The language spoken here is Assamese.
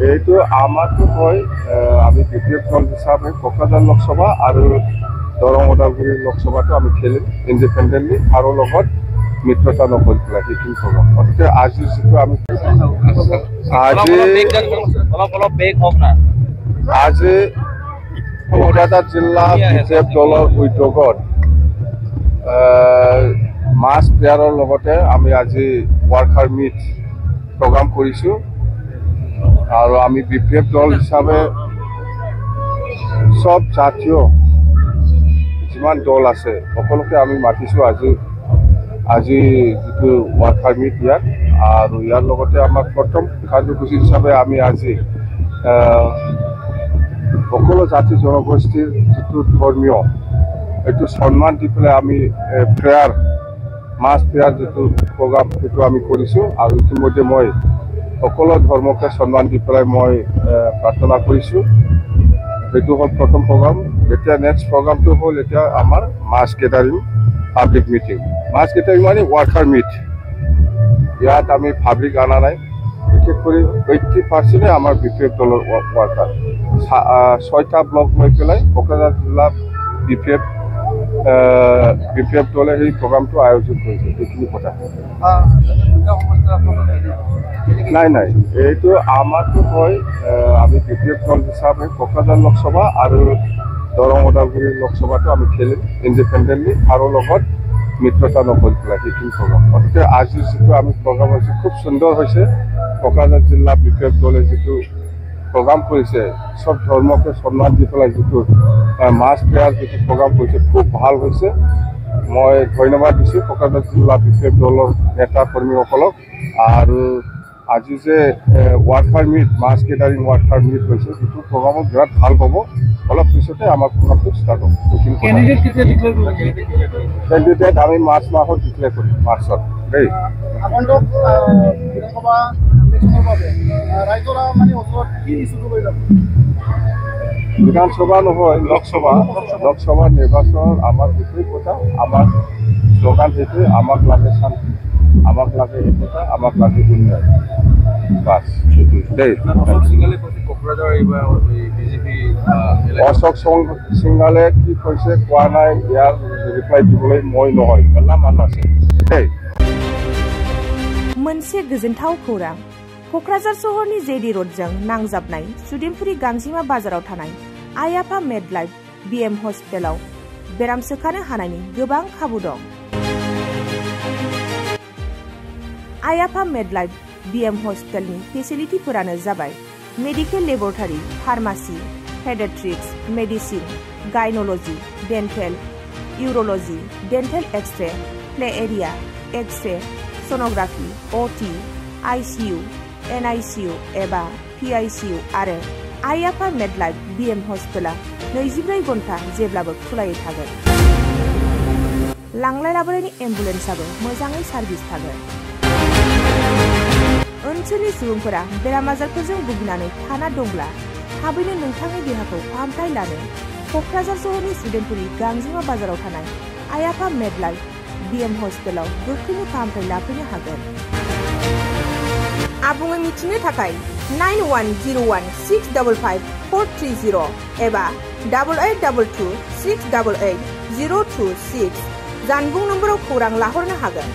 এইটো আমাৰতো হয় আমি বিপিএফ দল হিচাপে কোকৰাঝাৰ লোকসভা আৰু দৰং ওদালগুৰি লোকসভাটো আমি খেলিম ইণ্ডিপেণ্ডেণ্টলি আৰু লগত মিত্ৰতা নকৰি পেলাই সেইখিনি প্ৰগ্ৰাম গতিকে আজি যিটো আমি আজি কোকৰাঝাৰ জিলা বিপিএফ দলৰ উদ্যোগত মাছ প্লেয়াৰৰ লগতে আমি আজি ৱাৰ্কাৰ মিট প্ৰগ্ৰাম কৰিছোঁ আৰু আমি বিপিএফ দল হিচাপে সব জাতীয় যিমান দল আছে সকলোকে আমি মাতিছোঁ আজি যিটো ৱাৰ্কাৰ মিট ইয়াত আৰু ইয়াৰ লগতে আমাৰ প্ৰথম কাৰ্যসূচী হিচাপে আমি আজি সকলো জাতি জনগোষ্ঠীৰ যিটো ধৰ্মীয় এইটো সন্মান দি পেলাই আমি মাছ প্লেয়াৰ যিটো প্ৰগ্ৰাম সেইটো আমি কৰিছোঁ আৰু ইতিমধ্যে মই সকলো ধৰ্মকে সন্মান দি পেলাই মই প্ৰাৰ্থনা কৰিছোঁ সেইটো হ'ল প্ৰথম প্ৰগ্ৰাম এতিয়া নেক্সট প্ৰগ্ৰামটো হ'ল এতিয়া আমাৰ মাছ গেডাৰিং পাব্লিক মিটিং মাছ গেডাৰিং মানে ৱাৰ্কাৰ মিট ইয়াত আমি পাব্লিক অনা নাই বিশেষ কৰি 80% আমাৰ বিপিএফ দলৰ ৱাৰ্কাৰ 6টা ব্লক লৈ পেলাই কোকৰাঝাৰ জিলা বিপিএফ দলে সেই প্ৰগ্ৰামটো আয়োজন কৰিছে সেইখিনি কথা নাই এইটো আমাৰতো হয় আমি বিপিএফ দল হিচাপে কোকৰাঝাৰ লোকসভা আৰু দৰং ওদালগুৰি লোকসভাটো আমি খেলিম ইণ্ডিপেণ্ডেণ্টলি আৰু লগত মিত্ৰতা নকৰি পেলাই সেইখিনি প্ৰগ্ৰাম গতিকে আজি যিটো আমি প্ৰগ্ৰাম হৈছে খুব সুন্দৰ হৈছে কোকৰাঝাৰ জিলা বিপিএফ দলে যিটো প্ৰগ্ৰাম কৰিছে সব ধৰ্মকে সন্মান দি পেলাই যিটো মাছ প্লেয়াৰ যিটো প্ৰগ্ৰাম কৰিছে খুব ভাল হৈছে মই ধন্যবাদ দিছোঁ কোকৰাঝাৰ জিলা বিপিএফ দলৰ নেতা কৰ্মীসকলক আৰু আজি যে ৱাৰ্কাৰ মিট মাছ গেডাৰিং ৱাৰ্কাৰ মিট হৈছে যিটো প্ৰগ্ৰামত বিৰাট ভাল পাব অলপ পিছতে আমাৰ প্ৰগ্ৰামটো ষ্টাৰ্ট হ'ব কেণ্ডিডেট আমি মাৰ্চ মাহত ডিক্লেয়াৰ কৰিম মাৰ্চত দেই বিধানসভা নহয় লোকসভা নিৰ্বাচনৰ আমাৰ গোটেই কথা আমাৰ শ্লোগান সেইটোৱে আমাক লাগে শান্তি আমাক লাগে একতা আমাক লাগে উন্নয়ন বাছ দেই অশোক সিংহালে কি কৈছে কোৱা নাই ইয়াৰ ৰিপ্লাই দিবলৈ মই নহয় মেলা মানুহ আছে দেই मोनसे गोजोनथाव खौरां क'क्राझार सहरनि जेडि र'डजों नांजाबनाय सुदेमपुरि गांजिमा बाजाराव थानाय आइ आफा मेडलाइफ बिएम हस्पिटालाव बेराम सोखानो हानायनि गोबां खाबु दं। आइ आफा मेडलाइफ बिएम हस्पिटालनि फेसिलिटिफोरानो जाबाय medical laboratory pharmacy pediatrics medicine gynaecology dental urology dental X-ray play area X-ray sonography OT ICU NICU एबा पीआईसीयू आरो आइ आफा मेडलाइफ बिएम हस्पिटाला 24 घन्टा जेब्लाबो खुलायै थागोन। लांलाय लाबोनायनि एम्बुलेन्सआबो मोजाङै सार्भिस थागोन। ओनसोलनि सुबुंफोरा बेराम आजारफोरजों भुगिनानै थाना दंब्ला थाबैनो नोंथांनि देहाखौ फाहामथाय लानो क'क्राझार सहरनि सुदेमपुरि गांजिमा बाजाराव थानाय आइ आफा मेडलाइफ बिएम हस्पिटालाव गोख्रैनो फाहामथाय लाफैनो हागोन। आबुङै मिथिनो थाखाय 9101655430 एबा 8822688026 जानबुं नम्बराव खौरां लाहरनो हागोन।